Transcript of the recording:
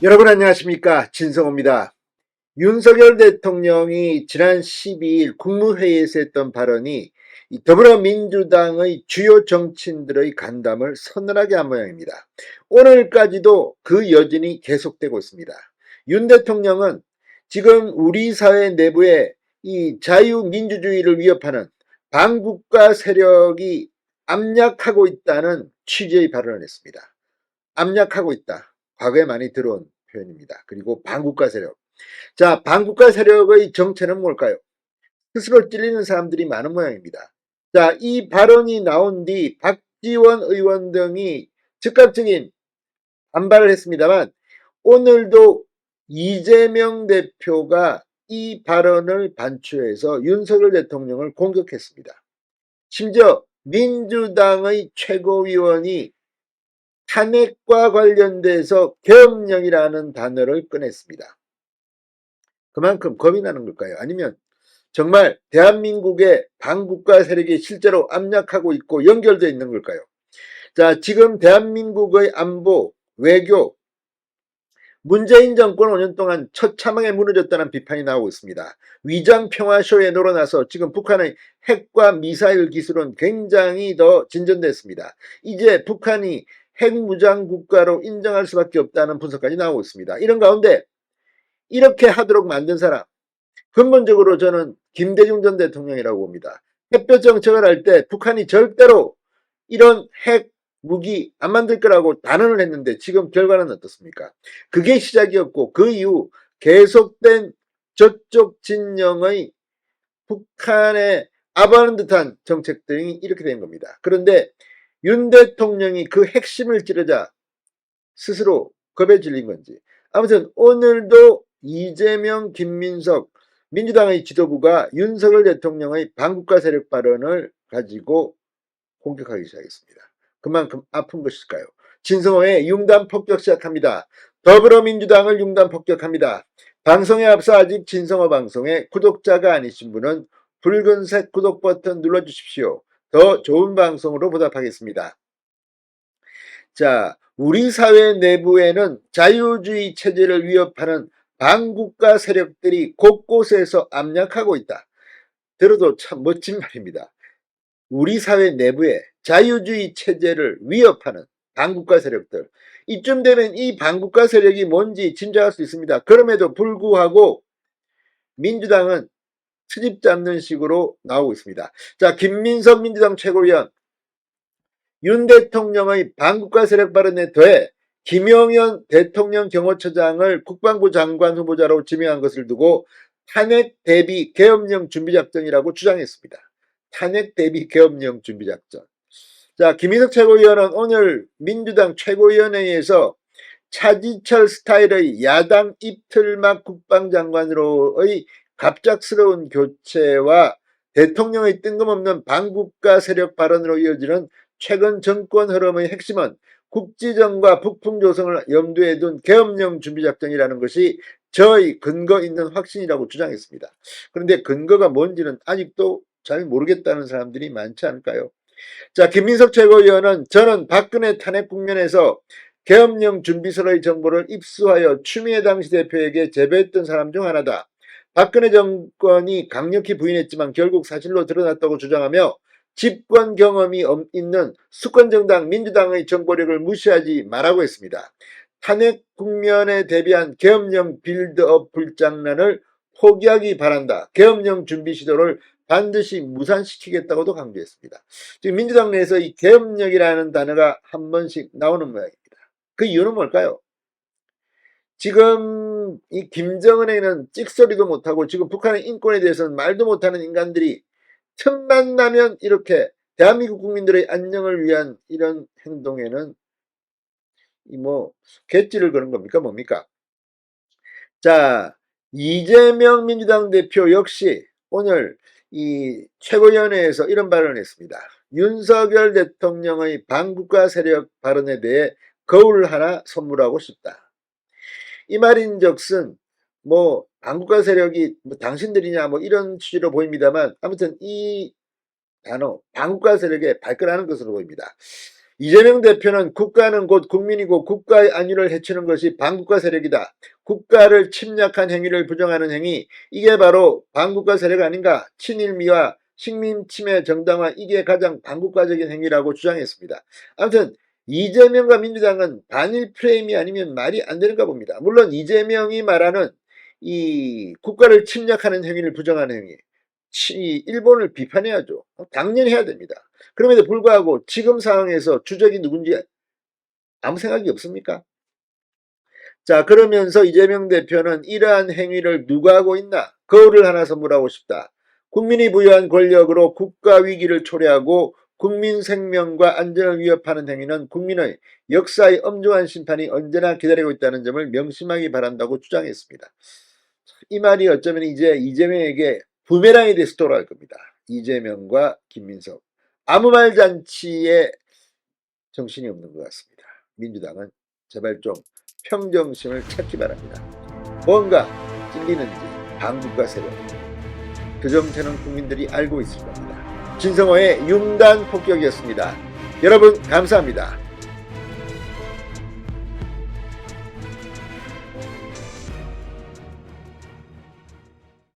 여러분 안녕하십니까, 진성호입니다. 윤석열 대통령이 지난 12일 국무회의에서 했던 발언이 더불어민주당의 주요 정치인들의 간담을 서늘하게 한 모양입니다. 오늘까지도 그 여진이 계속되고 있습니다. 윤 대통령은 지금 우리 사회 내부에 이 자유민주주의를 위협하는 반국가 세력이 압력하고 있다는 취지의 발언을 했습니다. 압력하고 있다. 과거에 많이 들어온 표현입니다. 그리고 반국가 세력. 자, 반국가 세력의 정체는 뭘까요? 스스로 찔리는 사람들이 많은 모양입니다. 자, 이 발언이 나온 뒤 박지원 의원 등이 즉각적인 반발을 했습니다만 오늘도 이재명 대표가 이 발언을 반추해서 윤석열 대통령을 공격했습니다. 심지어 민주당의 최고위원이 탄핵과 관련돼서 계엄령이라는 단어를 꺼냈습니다. 그만큼 겁이 나는 걸까요? 아니면 정말 대한민국의 반국가 세력이 실제로 압력하고 있고 연결되어 있는 걸까요? 자, 지금 대한민국의 안보, 외교, 문재인 정권 5년 동안 처참하게 무너졌다는 비판이 나오고 있습니다. 위장 평화쇼에 놀아나서 지금 북한의 핵과 미사일 기술은 굉장히 더 진전됐습니다. 이제 북한이 핵무장 국가로 인정할 수밖에 없다는 분석까지 나오고 있습니다. 이런 가운데 이렇게 하도록 만든 사람, 근본적으로 저는 김대중 전 대통령이라고 봅니다. 햇볕 정책을 할 때 북한이 절대로 이런 핵 무기 안 만들 거라고 단언을 했는데 지금 결과는 어떻습니까? 그게 시작이었고 그 이후 계속된 저쪽 진영의 북한에 아부하는 듯한 정책들이 이렇게 된 겁니다. 그런데 윤 대통령이 그 핵심을 찌르자 스스로 겁에 질린 건지 아무튼 오늘도 이재명, 김민석 민주당의 지도부가 윤석열 대통령의 반국가 세력 발언을 가지고 공격하기 시작했습니다. 그만큼 아픈 것일까요? 진성호의 융단 폭격 시작합니다. 더불어민주당을 융단 폭격합니다. 방송에 앞서 아직 진성호 방송에 구독자가 아니신 분은 붉은색 구독 버튼 눌러주십시오. 더 좋은 방송으로 보답하겠습니다. 자, 우리 사회 내부에는 자유주의 체제를 위협하는 반국가 세력들이 곳곳에서 압력하고 있다. 들어도 참 멋진 말입니다. 우리 사회 내부에 자유주의 체제를 위협하는 반국가 세력들. 이쯤 되면 이 반국가 세력이 뭔지 짐작할 수 있습니다. 그럼에도 불구하고 민주당은 트집 잡는 식으로 나오고 있습니다. 자, 김민석 민주당 최고위원, 윤 대통령의 반국가 세력 발언에 더해 김영현 대통령 경호처장을 국방부 장관 후보자로 지명한 것을 두고 탄핵 대비 계엄령 준비작전이라고 주장했습니다. 탄핵 대비 계엄령 준비작전. 자, 김인석 최고위원은 오늘 민주당 최고위원회에서 차지철 스타일의 야당 입틀막 국방장관으로의 갑작스러운 교체와 대통령의 뜬금없는 반국가 세력 발언으로 이어지는 최근 정권 흐름의 핵심은 국지전과 북풍 조성을 염두에 둔 계엄령 준비작전이라는 것이 저의 근거 있는 확신이라고 주장했습니다. 그런데 근거가 뭔지는 아직도 잘 모르겠다는 사람들이 많지 않을까요? 자, 김민석 최고위원은 저는 박근혜 탄핵 국면에서 계엄령 준비서의 정보를 입수하여 추미애 당시 대표에게 제보했던 사람 중 하나다. 박근혜 정권이 강력히 부인했지만 결국 사실로 드러났다고 주장하며 집권 경험이 있는 수권정당 민주당의 정보력을 무시하지 말라고 했습니다. 탄핵 국면에 대비한 계엄령 빌드업 불장난을 포기하기 바란다. 계엄령 준비 시도를 반드시 무산시키겠다고도 강조했습니다. 지금 민주당 내에서 이 계엄령이라는 단어가 한 번씩 나오는 모양입니다. 그 이유는 뭘까요? 지금 이 김정은에는 찍소리도 못하고 지금 북한의 인권에 대해서는 말도 못하는 인간들이 틈만 나면 이렇게 대한민국 국민들의 안녕을 위한 이런 행동에는 뭐 개찌를 거는 겁니까? 뭡니까? 자, 이재명 민주당 대표 역시 오늘 이 최고위원회에서 이런 발언을 했습니다. 윤석열 대통령의 반국가 세력 발언에 대해 거울 하나 선물하고 싶다. 이 말인즉슨 뭐 반국가 세력이 뭐 당신들이냐 뭐 이런 취지로 보입니다만 아무튼 이 단어 반국가 세력에 발끈하는 것으로 보입니다. 이재명 대표는 국가는 곧 국민이고 국가의 안위를 해치는 것이 반국가 세력이다. 국가를 침략한 행위를 부정하는 행위, 이게 바로 반국가 세력 아닌가? 친일미와 식민침해 정당화, 이게 가장 반국가적인 행위라고 주장했습니다. 아무튼 이재명과 민주당은 반일 프레임이 아니면 말이 안 되는가 봅니다. 물론 이재명이 말하는 이 국가를 침략하는 행위를 부정하는 행위, 일본을 비판해야죠. 당연히 해야 됩니다. 그럼에도 불구하고 지금 상황에서 주적이 누군지 아무 생각이 없습니까? 자, 그러면서 이재명 대표는 이러한 행위를 누가 하고 있나? 거울을 하나 선물하고 싶다. 국민이 부여한 권력으로 국가 위기를 초래하고 국민 생명과 안전을 위협하는 행위는 국민의 역사의 엄중한 심판이 언제나 기다리고 있다는 점을 명심하기 바란다고 주장했습니다. 이 말이 어쩌면 이제 이재명에게 부메랑이 돼서 돌아갈 겁니다. 이재명과 김민석. 아무 말 잔치에 정신이 없는 것 같습니다. 민주당은 제발 좀 평정심을 찾기 바랍니다. 뭔가 찔리는지 반국가 세력. 그 정체는 국민들이 알고 있을 겁니다. 진성호의 융단 폭격이었습니다. 여러분 감사합니다.